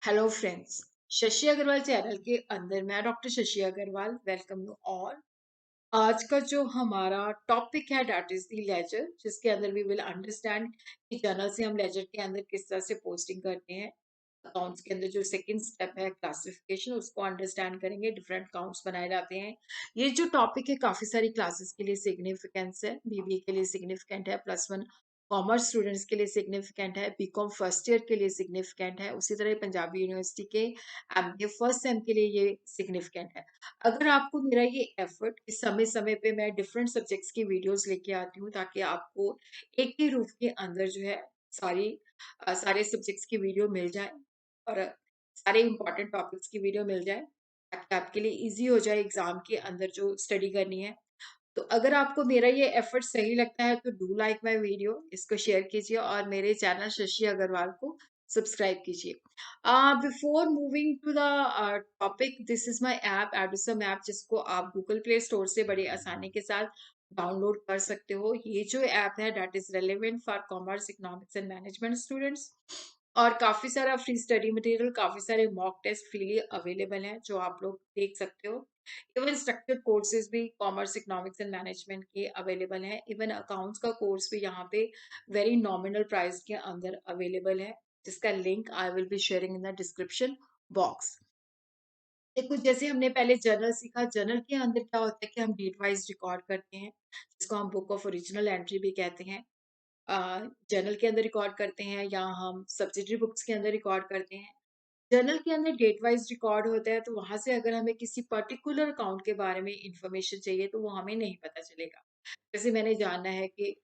Hello friends. Shashi Agarwal channel के अंदर मैं doctor Shashi Agarwal welcome you all. आज का जो हमारा टॉपिक है दैट इज द लेजर, जिसके अंदर वी विल अंडरस्टैंड कि जर्नल से हम लेजर के अंदर किस तरह से पोस्टिंग करते हैं। अकाउंट्स के अंदर जो सेकंड स्टेप है क्लासिफिकेशन, उसको अंडरस्टैंड करेंगे। डिफरेंट अकाउंट्स बनाए जाते हैं। ये जो टॉपिक है काफी सारी क्लासेस के लिए सिग्निफिकेंस है। बीबीए के लिए सिग्निफिकेंट है, +1 कॉमर्स स्टूडेंट्स के लिए सिग्निफिकेंट है, बीकॉम फर्स्ट ईयर के लिए सिग्निफिकेंट है, उसी तरह पंजाबी यूनिवर्सिटी के एमबीए फर्स्ट सेम के लिए ये सिग्निफिकेंट है। अगर आपको मेरा ये एफर्ट इस समय समय पे मैं डिफरेंट सब्जेक्ट्स की वीडियोस लेके आती हूँ ताकि आपको एक ही रूफ के अंदर जो है सारी सारे सब्जेक्ट्स की वीडियो मिल जाए और सारे इंपॉर्टेंट टॉपिक्स की वीडियो मिल जाए ताकि आपके लिए इजी हो जाए एग्जाम के अंदर जो स्टडी करनी है। तो अगर आपको मेरा ये एफर्ट सही लगता है तो डू लाइक माय वीडियो, इसको शेयर कीजिए और मेरे चैनल शशि अग्रवाल को सब्सक्राइब कीजिए। Before moving to the topic, this is my app Edusum app, जिसको आप गूगल प्ले स्टोर से बड़े आसानी के साथ डाउनलोड कर सकते हो। ये जो ऐप है that is relevant for commerce, economics and management students. और काफी सारा फ्री स्टडी मटेरियल, काफी सारे मॉक टेस्ट फ्रीली अवेलेबल हैं जो आप लोग देख सकते हो। इवन स्ट्रक्चर्ड कोर्सेज भी कॉमर्स, इकोनॉमिक्स एंड मैनेजमेंट के अवेलेबल हैं। इवन अकाउंट्स का कोर्स भी यहाँ पे वेरी नॉमिनल प्राइस के अंदर अवेलेबल है, जिसका link I will be sharing in the description box. देखो, जैसे हमने पहले जर्नल सीखा, जर्नल के अंदर क्या होता है कि हम डेट वाइज रिकॉर्ड करते हैं, जिसको हम बुक ऑफ ओरिजिनल एंट्री भी कहते हैं। जर्नल के अंदर रिकॉर्ड करते हैं या हम सब्सिडरी बुक्स के अंदर रिकॉर्ड करते हैं। जर्नल के अंदर डेट वाइज रिकॉर्ड होता है, तो वहां से अगर हमें किसी पर्टिकुलर अकाउंट के बारे में इंफॉर्मेशन चाहिए तो वो हमें नहीं पता चलेगा। जैसे मैंने जानना है कि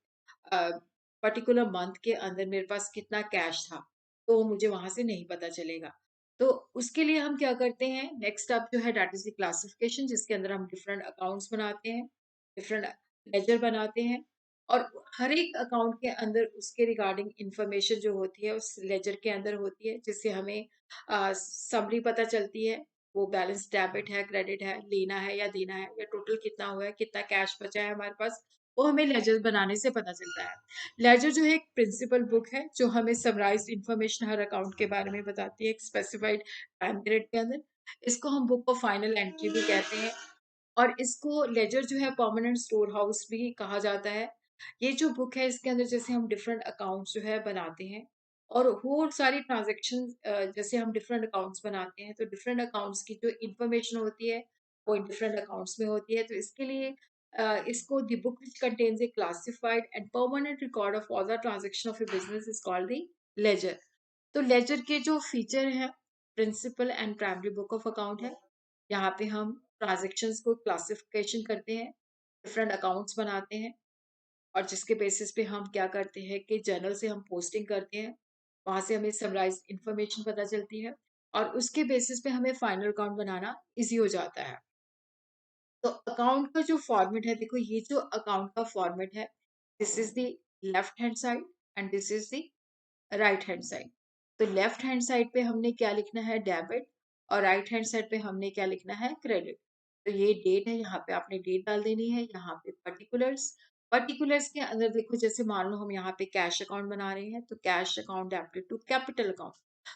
पर्टिकुलर मंथ के अंदर मेरे पास कितना कैश था, तो मुझे वहां से नहीं पता चलेगा। तो उसके लिए हम क्या करते हैं, नेक्स्ट स्टेप जो है दैट इज द क्लासिफिकेशन, जिसके अंदर हम डिफरेंट अकाउंट्स बनाते हैं, डिफरेंट लेजर बनाते हैं। और हर एक अकाउंट के अंदर उसके रिगार्डिंग इंफॉर्मेशन जो होती है उस लेजर के अंदर होती है, जिससे हमें समरी पता चलती है। वो बैलेंस डेबिट है, क्रेडिट है, लेना है या देना है, या टोटल कितना हुआ है, कितना कैश बचा है हमारे पास, वो हमें लेजर बनाने से पता चलता है। लेजर जो है एक प्रिंसिपल बुक है जो हमें समराइज्ड इंफॉर्मेशन हर अकाउंट के बारे में बताती है एक स्पेसिफाइड टाइम पीरियड के अंदर। इसको हम बुक ऑफ फाइनल एंट्री भी कहते हैं। और इसको लेजर जो है परमानेंट स्टोर हाउस भी कहा जाता है। ये जो बुक है इसके अंदर जैसे हम डिफरेंट अकाउंट्स जो है बनाते हैं और वो सारी ट्रांजेक्शन, जैसे हम डिफरेंट अकाउंट्स बनाते हैं तो डिफरेंट अकाउंट्स की जो इंफॉर्मेशन होती है वो डिफरेंट अकाउंट्स में होती है। तो इसके लिए इसको the book which contains a classified and permanent record of all the transaction of a business is called the ledger. तो लेजर के जो फीचर है, principal and primary book of account है। यहाँ पे हम ट्रांजेक्शन्स को क्लासिफिकेशन करते हैं, डिफरेंट अकाउंट्स बनाते हैं और जिसके बेसिस पे हम क्या करते हैं कि जर्नल से हम पोस्टिंग करते हैं। वहां से हमें समराइज इंफॉर्मेशन पता चलती है और उसके बेसिस पे हमें फाइनल अकाउंट बनाना इजी हो जाता है। तो अकाउंट का जो फॉर्मेट है, देखो ये जो अकाउंट का फॉर्मेट है, this is the left hand side and this is the right hand side. तो लेफ्ट हैंड साइड पे हमने क्या लिखना है, डेबिट, और राइट हैंड साइड पे हमने क्या लिखना है, क्रेडिट। तो ये डेट है, यहाँ पे आपने डेट डाल देनी है। यहाँ पे पर्टिकुलर्स, पर्टिकुलर्स के अंदर देखो, जैसे मान लो हम यहाँ पे कैश अकाउंट बना रहे हैं तो cash account debit to capital account.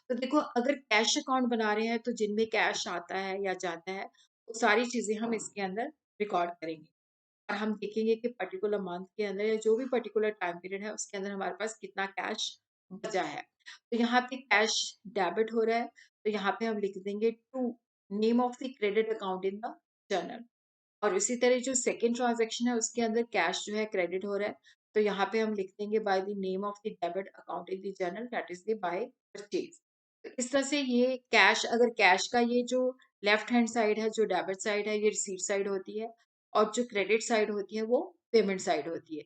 तो देखो, अगर कैश अकाउंट बना रहे हैं तो जिनमें कैश आता है या जाता है वो सारी चीजें हम इसके अंदर रिकॉर्ड करेंगे। और हम देखेंगे कि पर्टिकुलर मंथ के अंदर या जो भी पर्टिकुलर टाइम पीरियड है उसके अंदर हमारे पास कितना कैश बचा है। तो यहाँ पे कैश डेबिट हो रहा है, तो यहाँ पे हम लिख देंगे to name of the credit account in the journal. और इसी तरह जो सेकेंड ट्रांजेक्शन है उसके अंदर कैश जो है क्रेडिट हो रहा है, तो यहाँ पे हम लिख देंगे by the name of the debit account in the journal, that is the by purchase. तो इस तरह से ये कैश, अगर कैश का ये जो लेफ्ट हैंड साइड है, जो डेबिट साइड है, ये रिसीट साइड होती है और जो क्रेडिट साइड होती है वो पेमेंट साइड होती है।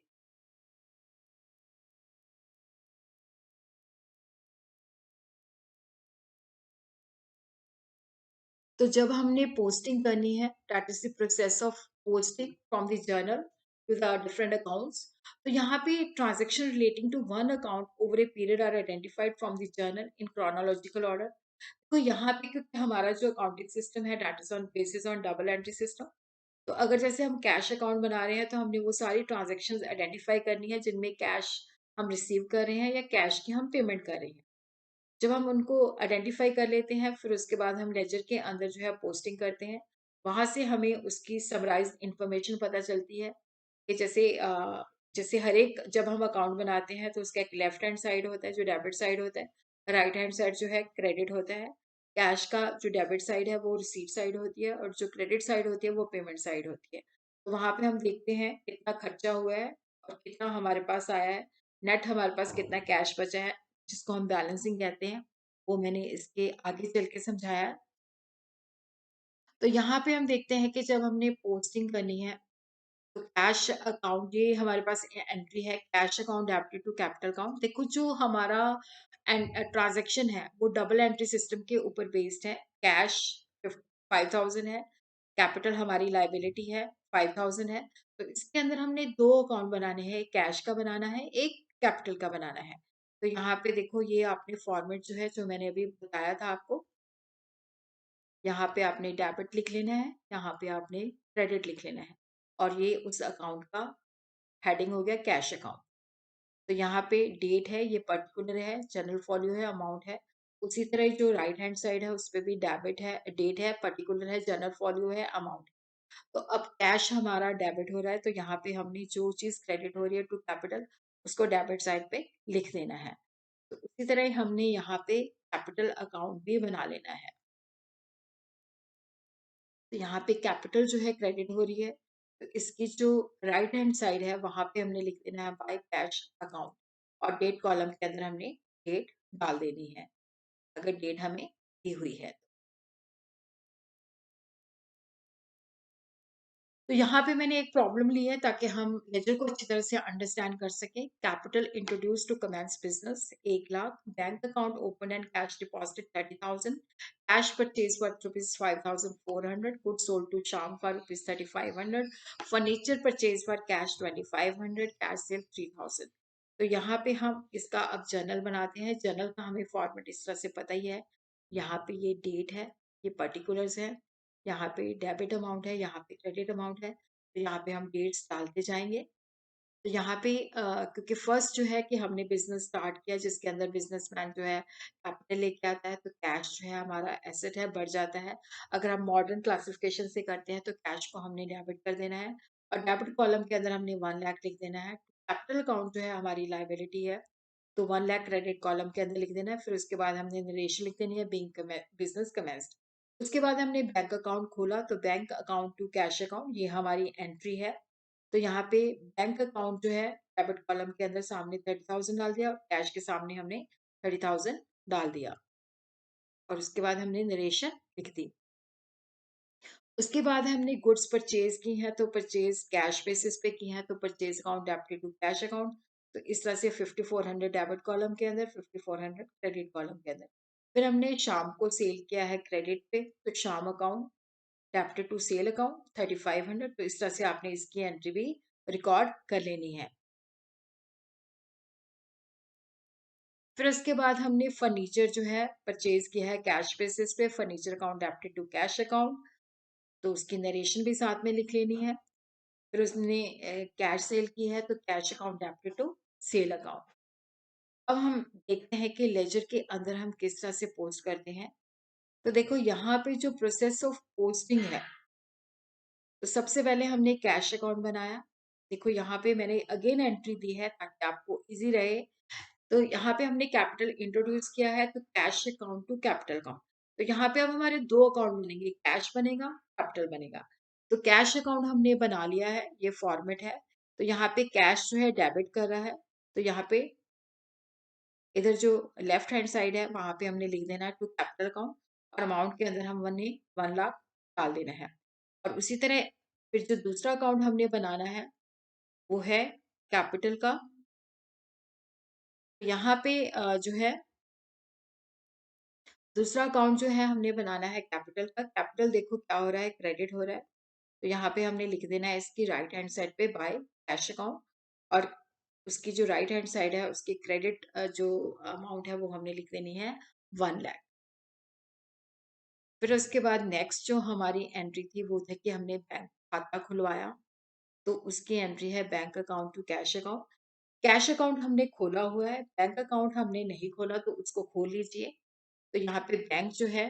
तो जब हमने पोस्टिंग करनी है, that is the process of posting from the journal to the different accounts. तो यहाँ पे transaction relating to one account over a period are identified from the journal in chronological order. तो यहाँ पे क्योंकि हमारा जो अकाउंटिंग सिस्टम है that is on basis on double entry system. तो अगर जैसे हम कैश अकाउंट बना रहे हैं तो हमने वो सारी ट्रांजेक्शन आइडेंटिफाई करनी है जिनमें कैश हम रिसीव कर रहे हैं या कैश की हम पेमेंट कर रहे हैं। जब हम उनको आइडेंटिफाई कर लेते हैं, फिर उसके बाद हम लेजर के अंदर जो है पोस्टिंग करते हैं। वहां से हमें उसकी समराइज इंफॉर्मेशन पता चलती है कि जैसे हर एक जब हम अकाउंट बनाते हैं तो उसका एक लेफ्ट हैंड साइड होता है जो डेबिट साइड होता है, राइट हैंड साइड जो है क्रेडिट होता है। कैश का जो डेबिट साइड है वो रिसीट साइड होती है, और जो क्रेडिट साइड होती है वो पेमेंट साइड होती है। तो वहां पे हम देखते हैं कितना खर्चा हुआ है और कितना हमारे पास आया है, नेट हमारे पास कितना कैश बचा है, जिसको हम बैलेंसिंग कहते हैं। वो मैंने इसके आगे चल के समझाया। तो यहाँ पे हम देखते हैं कि जब हमने पोस्टिंग करनी है तो कैश अकाउंट, ये हमारे पास एंट्री है, cash account debited to capital account. देखो जो हमारा ट्रांजैक्शन है वो डबल एंट्री सिस्टम के ऊपर बेस्ड है। कैश 5,000 है, कैपिटल हमारी लाइबिलिटी है 5,000 है। तो इसके अंदर हमने दो अकाउंट बनाने हैं, एक कैश का बनाना है, एक कैपिटल का बनाना है। तो यहाँ पे देखो ये आपने फॉर्मेट जो है जो मैंने अभी बताया था आपको, यहाँ पे आपने डेबिट लिख लेना है, यहाँ पे आपने क्रेडिट लिख लेना है, और ये उस अकाउंट का हेडिंग हो गया कैश अकाउंट। तो यहाँ पे डेट है, ये पर्टिकुलर है, जनरल फॉलियो है, अमाउंट है। उसी तरह जो राइट हैंड साइड है उस पे भी डेबिट है, डेट है, पर्टिकुलर है, जनरल फॉलियो है, अमाउंट। तो अब कैश हमारा डेबिट हो रहा है, तो यहाँ पे हमने जो चीज क्रेडिट हो रही है टू कैपिटल उसको डेबिट साइड पे लिख देना है। तो उसी तरह हमने यहाँ पे कैपिटल अकाउंट भी बना लेना है। तो यहाँ पे कैपिटल जो है क्रेडिट हो रही है, तो इसकी जो राइट हैंड साइड है वहां पे हमने लिख देना है बाय कैश अकाउंट, और डेट कॉलम के अंदर हमने डेट डाल देनी है अगर डेट हमें दी हुई है। तो यहाँ पे मैंने एक प्रॉब्लम ली है ताकि हम लेजर को अच्छी तरह से अंडरस्टैंड कर सकें। Capital introduce to commence business 1 lakh, bank account open and cash deposit 30,000, cash purchase for ₹5,400, good sold to Shyam for ₹3,500, furniture purchase for cash 2,500, cash sale 3,000। तो यहाँ पे हम इसका अब जर्नल बनाते हैं। जर्नल का हमें फॉर्मेट इस तरह से पता ही है। यहाँ पे ये डेट है, ये पर्टिकुलर्स है, यहाँ पे डेबिट अमाउंट है, यहाँ पे क्रेडिट अमाउंट है। तो यहाँ पे हम डेट्स डालते जाएंगे। तो यहाँ पे क्योंकि फर्स्ट जो है कि हमने बिजनेस स्टार्ट किया जिसके अंदर बिजनेसमैन जो है कैपिटल लेके आता है, तो कैश जो है हमारा एसेट है, बढ़ जाता है। अगर हम मॉडर्न क्लासिफिकेशन से करते हैं तो कैश को हमने डेबिट कर देना है, और डेबिट कॉलम के अंदर हमने 1 लाख लिख देना है। कैपिटल अकाउंट जो है हमारी लाइबिलिटी है, तो 1 लाख क्रेडिट कॉलम के अंदर लिख देना है। फिर उसके बाद हमने नरेशन लिख देनी है, बिंग बिजनेस कमेंस्ड। उसके बाद हमने बैंक अकाउंट खोला, तो bank account to cash account ये हमारी एंट्री है। तो यहाँ पे बैंक अकाउंट जो है डेबिट कॉलम के अंदर सामने 30,000 डाल दिया, और कैश के सामने हमने 30,000 डाल दिया, और उसके बाद हमने नरेशन लिख दी। उसके बाद हमने गुड्स परचेज की हैं, तो परचेज कैश बेसिस पे की हैं, तो purchase account debited to cash account. तो इस तरह से 5,400 डेबिट कॉलम के अंदर, 5,400 क्रेडिट कॉलम के अंदर। फिर हमने शाम को सेल किया है क्रेडिट पे, तो Shyam account debited to sale account 3,500। तो इस तरह से आपने इसकी एंट्री भी रिकॉर्ड कर लेनी है। फिर उसके बाद हमने फर्नीचर जो है परचेज किया है कैश बेसिस पे, furniture account debited to cash account, तो उसकी नरेशन भी साथ में लिख लेनी है। फिर उसने कैश सेल की है, तो cash account debited to sale account. अब हम देखते हैं कि लेजर के अंदर हम किस तरह से पोस्ट करते हैं। तो देखो यहाँ पे जो प्रोसेस ऑफ पोस्टिंग है, तो सबसे पहले हमने कैश अकाउंट बनाया। देखो यहाँ पे मैंने अगेन एंट्री दी है ताकि आपको इजी रहे। तो यहाँ पे हमने कैपिटल इंट्रोड्यूस किया है, तो cash account to capital account. तो यहाँ पे अब हमारे दो अकाउंट बनेंगे, कैश बनेगा, कैपिटल बनेगा। तो कैश अकाउंट हमने बना लिया है, ये फॉर्मेट है। तो यहाँ पे कैश जो है डेबिट कर रहा है, तो यहाँ पे इधर जो लेफ्ट हैंड साइड है वहां पे हमने लिख देना है टू कैपिटल अकाउंट, और अमाउंट के अंदर हमने 1 लाख डाल देना है। और उसी तरह फिर जो दूसरा अकाउंट हमने बनाना है वो है कैपिटल का। यहाँ पे जो है दूसरा अकाउंट जो है हमने बनाना है कैपिटल का। कैपिटल देखो क्या हो रहा है, क्रेडिट हो रहा है। तो यहाँ पे हमने लिख देना है इसकी राइट हैंड साइड पे बाय कैश अकाउंट, और उसकी जो राइट हैंड साइड है उसकी क्रेडिट जो अमाउंट है वो हमने लिख देनी है 1 लाख। फिर उसके बाद नेक्स्ट जो हमारी एंट्री थी वो था कि हमने बैंक खाता खुलवाया, तो उसकी एंट्री है bank account to cash account. Cash account हमने खोला हुआ है, बैंक अकाउंट हमने नहीं खोला तो उसको खोल लीजिए। तो यहाँ पे बैंक जो है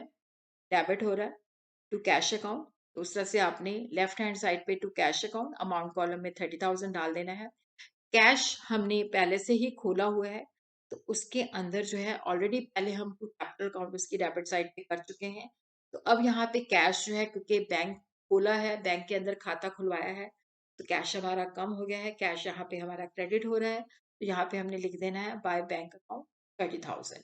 डेबिट हो रहा है टू कैश अकाउंट। तो उस तरह से आपने लेफ्ट हैंड साइड पे to cash account amount column में 30,000 डाल देना है। कैश हमने पहले से ही खोला हुआ है, तो उसके अंदर जो है ऑलरेडी पहले हम टू कैपिटल अकाउंट उसकी डेबिट साइड पे कर चुके हैं। तो अब यहाँ पे कैश जो है, क्योंकि बैंक खोला है, बैंक के अंदर खाता खुलवाया है, तो कैश हमारा कम हो गया है, कैश यहाँ पे हमारा क्रेडिट हो रहा है। तो यहाँ पे हमने लिख देना है बाय बैंक अकाउंट 30,000।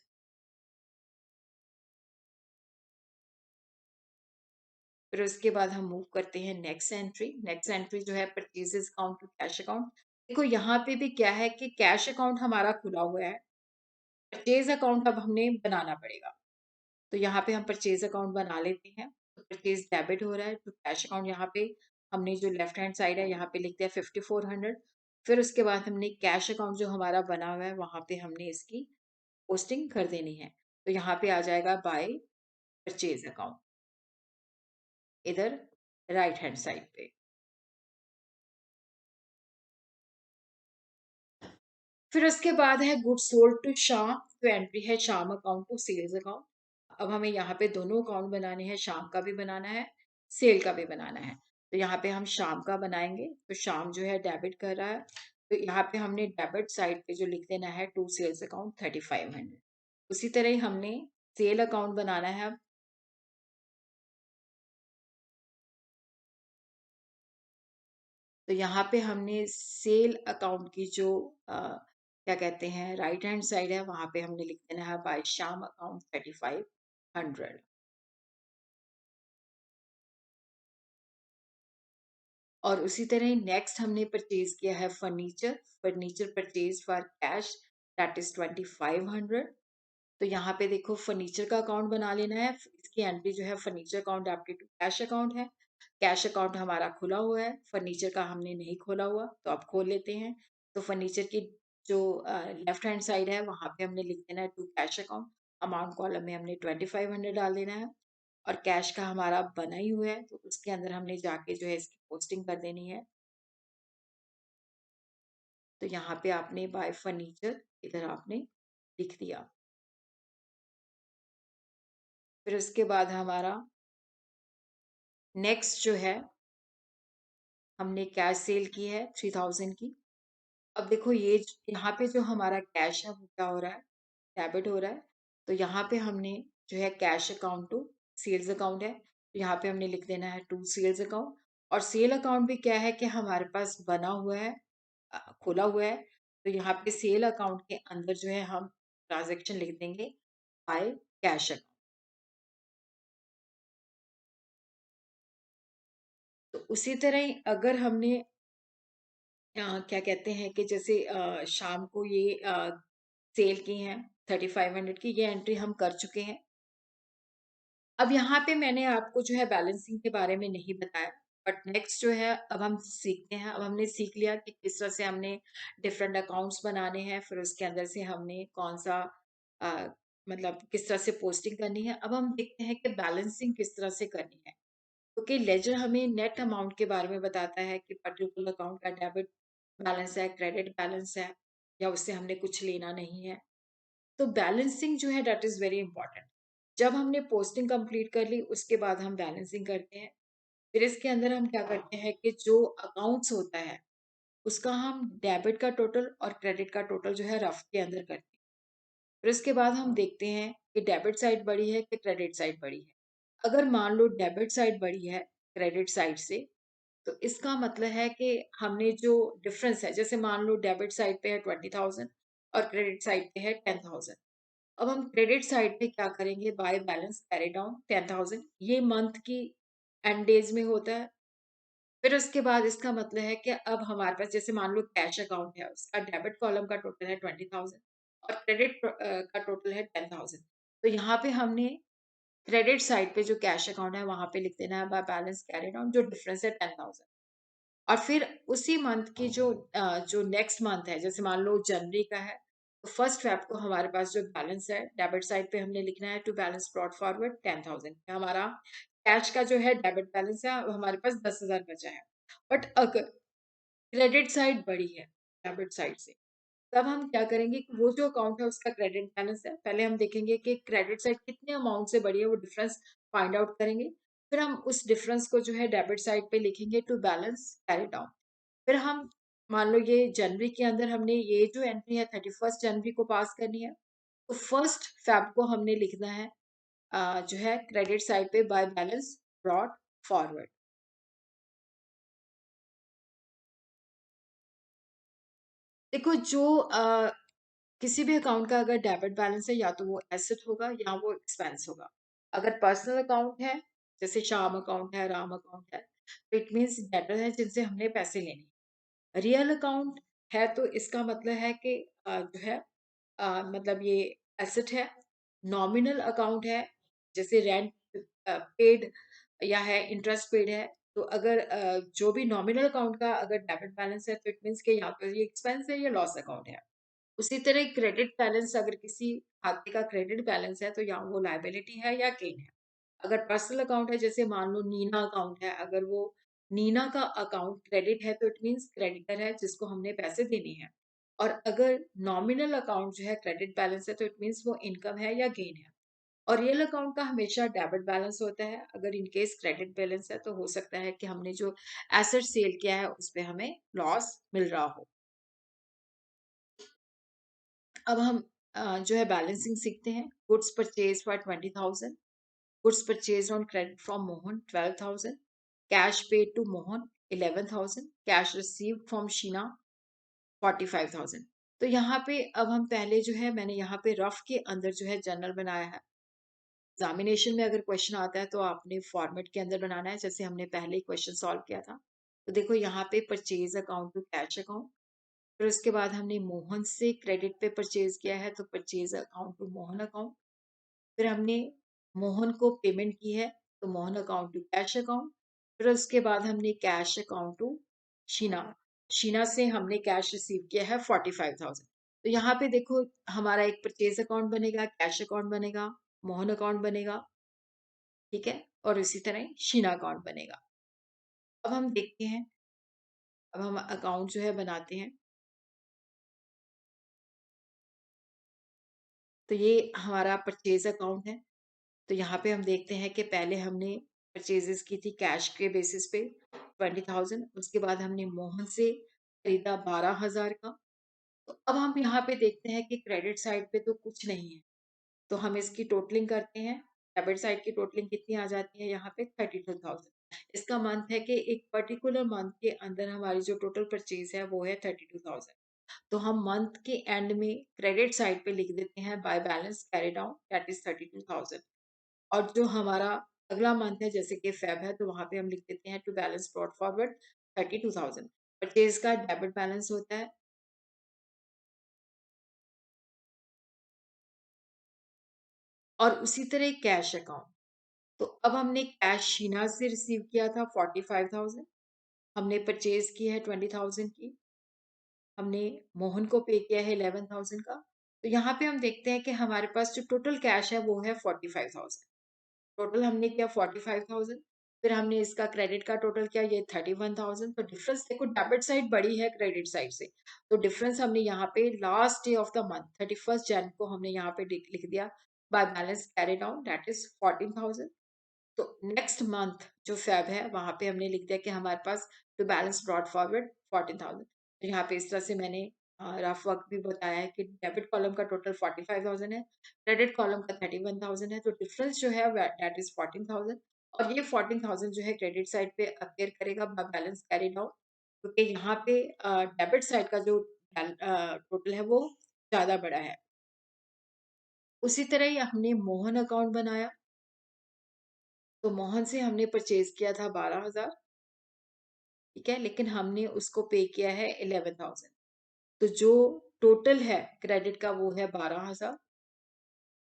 फिर उसके बाद हम मूव करते हैं नेक्स्ट एंट्री। नेक्स्ट एंट्री जो है purchases account to cash account. देखो यहाँ पे भी क्या है कि कैश अकाउंट हमारा खुला हुआ है, परचेज अकाउंट अब हमने बनाना पड़ेगा। तो यहाँ पे हम परचेज अकाउंट बना लेते हैं। तो परचेज डेबिट हो रहा है तो कैश अकाउंट यहाँ पे हमने जो लेफ्ट हैंड साइड है यहाँ पे लिख दिया 5400। फिर उसके बाद हमने कैश अकाउंट जो हमारा बना हुआ है वहां पे हमने इसकी पोस्टिंग कर देनी है। तो यहाँ पे आ जाएगा बाय परचेज अकाउंट इधर राइट हैंड साइड पे। फिर उसके बाद है गुड सोल्ड टू शाम। तो एंट्री है शाम अकाउंट टू सेल्स अकाउंट। अब हमें यहाँ पे दोनों अकाउंट बनाने हैं, शाम का भी बनाना है, सेल का भी बनाना है। तो यहाँ पे हम शाम का बनाएंगे। तो शाम जो है डेबिट कर रहा है, तो यहाँ पे हमने डेबिट साइड पे जो लिख देना है टू सेल्स अकाउंट 3500। उसी तरह ही हमने सेल अकाउंट बनाना है। तो यहाँ पे हमने सेल अकाउंट की जो क्या कहते हैं राइट हैंड साइड है वहां पे हमने लिख देना है बाय शाम अकाउंट 3500। और उसी तरह नेक्स्ट हमने परचेज किया है furniture. Furniture purchase for cash that is 2500। तो यहाँ पे देखो फर्नीचर का अकाउंट बना लेना है। इसकी एंट्री जो है फर्नीचर अकाउंट आपके टू कैश अकाउंट है। कैश अकाउंट हमारा खुला हुआ है, फर्नीचर का हमने नहीं खोला हुआ तो अब खोल लेते हैं। तो फर्नीचर की जो लेफ्ट हैंड साइड है वहां पे हमने लिख देना है to cash account. Amount column में हमने 2500 डाल देना है। और कैश का हमारा बना ही हुआ है तो उसके अंदर हमने जाके जो है इसकी पोस्टिंग कर देनी है। तो यहाँ पे आपने बाय फर्नीचर इधर आपने लिख दिया। फिर उसके बाद हमारा नेक्स्ट जो है हमने कैश सेल की है 3000 की। अब देखो ये यहाँ पे जो हमारा कैश है वो क्या हो रहा है, डेबिट हो रहा है। तो यहाँ पे हमने जो है cash account to sales account है, तो यहाँ पे हमने लिख देना है टू सेल्स अकाउंट। और सेल अकाउंट भी क्या है कि हमारे पास बना हुआ है, खोला हुआ है। तो यहाँ पे सेल अकाउंट के अंदर जो है हम ट्रांजेक्शन लिख देंगे बाय कैश अकाउंट। तो उसी तरह ही अगर हमने क्या कहते हैं कि जैसे शाम को ये सेल की हैं 3500 की, ये एंट्री हम कर चुके हैं। अब यहाँ पे मैंने आपको जो है बैलेंसिंग के बारे में नहीं बताया, बट नेक्स्ट जो है अब हम सीखते हैं। अब हमने सीख लिया कि किस तरह से हमने डिफरेंट अकाउंट्स बनाने हैं, फिर उसके अंदर से हमने कौन सा अ, मतलब किस तरह से पोस्टिंग करनी है। अब हम देखते हैं कि बैलेंसिंग किस तरह से करनी है, क्योंकि लेजर हमें नेट अमाउंट के बारे में बताता है कि पर्टिकुलर अकाउंट का डेबिट बैलेंस है, क्रेडिट बैलेंस है, या उससे हमने कुछ लेना नहीं है। तो बैलेंसिंग जो है दैट इज वेरी इंपॉर्टेंट। जब हमने पोस्टिंग कंप्लीट कर ली उसके बाद हम बैलेंसिंग करते हैं। फिर इसके अंदर हम क्या करते हैं कि जो अकाउंट्स होता है उसका हम डेबिट का टोटल और क्रेडिट का टोटल जो है रफ के अंदर करते हैं। फिर उसके बाद हम देखते हैं कि डेबिट साइड बड़ी है कि क्रेडिट साइड बड़ी है। अगर मान लो डेबिट साइड बड़ी है क्रेडिट साइड से, तो इसका मतलब है कि हमने जो डिफरेंस है, जैसे मान लो डेबिट साइड पे है 20,000 और क्रेडिट साइड पे है 10,000। अब हम क्रेडिट साइड पे क्या करेंगे, बाय बैलेंस कैरी डाउन 10,000, ये मंथ की एंड डेज में होता है। फिर उसके बाद इसका मतलब है कि अब हमारे पास जैसे मान लो कैश अकाउंट है, उसका डेबिट कॉलम का टोटल है 20,000 और क्रेडिट का टोटल है 10,000। तो यहाँ पे हमने क्रेडिट साइड पे जो कैश अकाउंट है वहां पे लिख देना है बाय बैलेंस कैरी डाउन, जो डिफरेंस है 10,000। और फिर उसी मंथ की जो नेक्स्ट मंथ है, जैसे मान लो जनवरी का है, तो फर्स्ट फेब को हमारे पास जो बैलेंस है डेबिट साइड पे हमने लिखना है टू बैलेंस ब्रॉट फॉरवर्ड 10,000। हमारा कैश का जो है डेबिट बैलेंस है अब हमारे पास 10,000 बचा है। बट अगर क्रेडिट साइड बड़ी है डेबिट साइड से, तब हम क्या करेंगे कि वो जो अकाउंट है उसका क्रेडिट बैलेंस है, पहले हम देखेंगे कि क्रेडिट साइड कितने अमाउंट से बढ़ी है, वो डिफरेंस फाइंड आउट करेंगे। फिर हम उस डिफरेंस को जो है डेबिट साइड पे लिखेंगे टू बैलेंस कैरी डाउन। फिर हम मान लो ये जनवरी के अंदर हमने ये जो एंट्री है 31 जनवरी को पास करनी है, तो 1 फेब को हमने लिखना है जो है क्रेडिट साइड पे बाय बैलेंस ब्रॉट फॉरवर्ड। देखो जो किसी भी अकाउंट का अगर डेबिट बैलेंस है या तो वो एसेट होगा या वो एक्सपेंस होगा। अगर पर्सनल अकाउंट है, जैसे श्याम अकाउंट है, राम अकाउंट है, तो इट मीन्स डेटर है जिनसे हमने पैसे लेने। रियल अकाउंट है तो इसका मतलब है कि जो है मतलब ये एसेट है। नॉमिनल अकाउंट है, जैसे रेंट पेड या है इंटरेस्ट पेड है। तो अगर जो भी नॉमिनल अकाउंट का अगर डेबिट बैलेंस है तो इट मीन्स कि यहाँ पे ये एक्सपेंस है या लॉस अकाउंट है। उसी तरह क्रेडिट बैलेंस, अगर किसी खाते का क्रेडिट बैलेंस है तो या वो लायबिलिटी है या गेन है। अगर पर्सनल अकाउंट है, जैसे मान लो नीना अकाउंट है, अगर वो नीना का अकाउंट क्रेडिट है तो इट मीन्स क्रेडिटर है जिसको हमने पैसे देने हैं। और अगर नॉमिनल अकाउंट जो है क्रेडिट बैलेंस है तो इट मीन्स वो इनकम है या गेन है। और रियल अकाउंट का हमेशा डेबिट बैलेंस होता है। अगर इन केस क्रेडिट बैलेंस है तो हो सकता है कि हमने जो एसेट सेल किया है उस पे हमें लॉस मिल रहा हो। अब हम जो है बैलेंसिंग सीखते हैं। Goods purchase for 20,000, goods purchase on credit from Mohan 12,000, cash paid to Mohan 11,000, cash received from Sheena 45,000। तो यहाँ पे अब हम पहले जो है मैंने यहाँ पे रफ के अंदर जो है जर्नल बनाया है। एग्जामिनेशन में अगर क्वेश्चन आता है तो आपने फॉर्मेट के अंदर बनाना है, जैसे हमने पहले ही क्वेश्चन सॉल्व किया था। तो देखो यहाँ पे purchase account to cash account, फिर उसके बाद हमने मोहन से क्रेडिट पे परचेज किया है तो purchase account to Mohan account. फिर हमने मोहन को पेमेंट की है तो Mohan account to cash account. फिर उसके बाद हमने cash account to Sheena, Sheena से हमने कैश रिसीव किया है 45,000। तो यहाँ पे देखो हमारा एक परचेज अकाउंट बनेगा, कैश अकाउंट बनेगा, मोहन अकाउंट बनेगा, ठीक है, और इसी तरह शीना अकाउंट बनेगा। अब हम देखते हैं, अब हम अकाउंट जो है बनाते हैं। तो ये हमारा परचेज अकाउंट है। तो यहाँ पे हम देखते हैं कि पहले हमने परचेजेस की थी कैश के बेसिस पे 20,000, उसके बाद हमने मोहन से खरीदा 12,000 का। तो अब हम यहाँ पे देखते हैं कि क्रेडिट साइड पे तो कुछ नहीं है, तो हम इसकी टोटलिंग करते हैं। डेबिट साइड की टोटलिंग कितनी आ जाती है यहाँ पे 32,000। इसका मंथ है कि एक पर्टिकुलर मंथ के अंदर हमारी जो टोटल परचेज है वो है 32,000। तो हम मंथ के एंड में क्रेडिट साइड पे लिख देते हैं by balance carry down that is 32,000। और जो हमारा अगला मंथ है जैसे कि फेब है तो वहां पे हम लिख देते हैं to balance brought forward 32,000। Purchase का डेबिट बैलेंस होता है। और उसी तरह कैश अकाउंट, तो अब हमने कैश शीना से रिसीव किया था 45,000, हमने परचेज की है 20,000 की, हमने मोहन को पे किया है 11,000 का। तो यहाँ पे हम देखते हैं कि हमारे पास जो टोटल कैश है वो है 45,000। टोटल हमने किया 45,000। फिर हमने इसका क्रेडिट का टोटल किया ये 31,000। तो डिफरेंस देखो डेबिट साइड बड़ी है क्रेडिट साइड से, तो डिफरेंस हमने यहाँ पे last day of the month 31 जन को हमने यहाँ पे लिख दिया by balance carry down that is 14,000। तो नेक्स्ट मंथ जो फेब है वहां पे हमने लिख दिया कि हमारे पास टू बैलेंस ब्रॉड फॉरवर्ड 14,000। तो यहाँ पे इस तरह से मैंने रफ वर्क भी बताया है कि डेबिट कॉलम का टोटल 45,000 है, क्रेडिट कॉलम का 31,000 है, तो डिफरेंस जो है दैट इज 14,000। और ये 14,000 जो है क्रेडिट साइड पे अपेयर करेगा बैलेंस कैरी डाउन, क्योंकि यहाँ पे डेबिट साइड का जो टोटल है वो ज्यादा बड़ा है। उसी तरह ही हमने मोहन अकाउंट बनाया, तो मोहन से हमने परचेज किया था 12,000, ठीक है, लेकिन हमने उसको पे किया है 11,000। तो जो टोटल है क्रेडिट का वो है 12,000,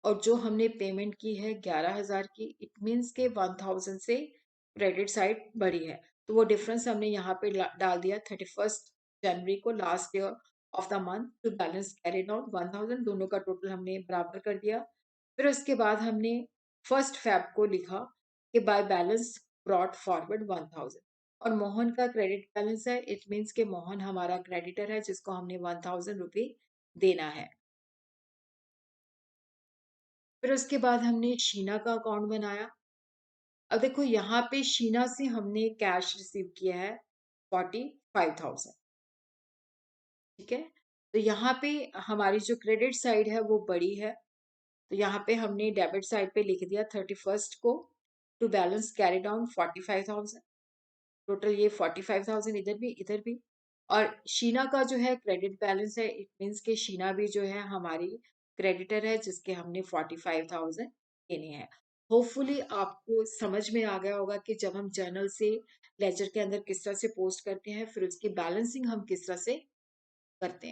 और जो हमने पेमेंट की है 11,000 की, इट मीन्स के 1,000 से क्रेडिट साइड बढ़ी है। तो वो डिफरेंस हमने यहाँ पे डाल दिया 31 जनवरी को last year of the month to balance carry down 1,000, दोनों का टोटल हमने बराबर कर दिया। फिर उसके बाद हमने 1 फेब को लिखा कि बाय बैलेंस ब्रॉट फॉरवर्ड 1,000। और मोहन का क्रेडिट बैलेंस है, इट मीन्स के मोहन हमारा क्रेडिटर है जिसको हमने 1,000 रुपये देना है। फिर उसके बाद हमने शीना का अकाउंट बनाया। अब देखो यहाँ पे शीना से हमने कैश रिसीव किया है 45,000। ठीक है, तो यहाँ पे हमारी जो क्रेडिट साइड है वो बड़ी है, तो यहाँ पे हमने डेबिट साइड पे लिख दिया 31st को to balance carry down 45,000। Total ये 45,000 इधर भी। और शीना का जो है क्रेडिट बैलेंस है, इट मीन्स के शीना भी जो है हमारी क्रेडिटर है जिसके हमने 45,000 देने हैं। होपफुली आपको समझ में आ गया होगा कि जब हम जर्नल से लेजर के अंदर किस तरह से पोस्ट करते हैं, फिर उसकी बैलेंसिंग हम किस तरह से करते हैं।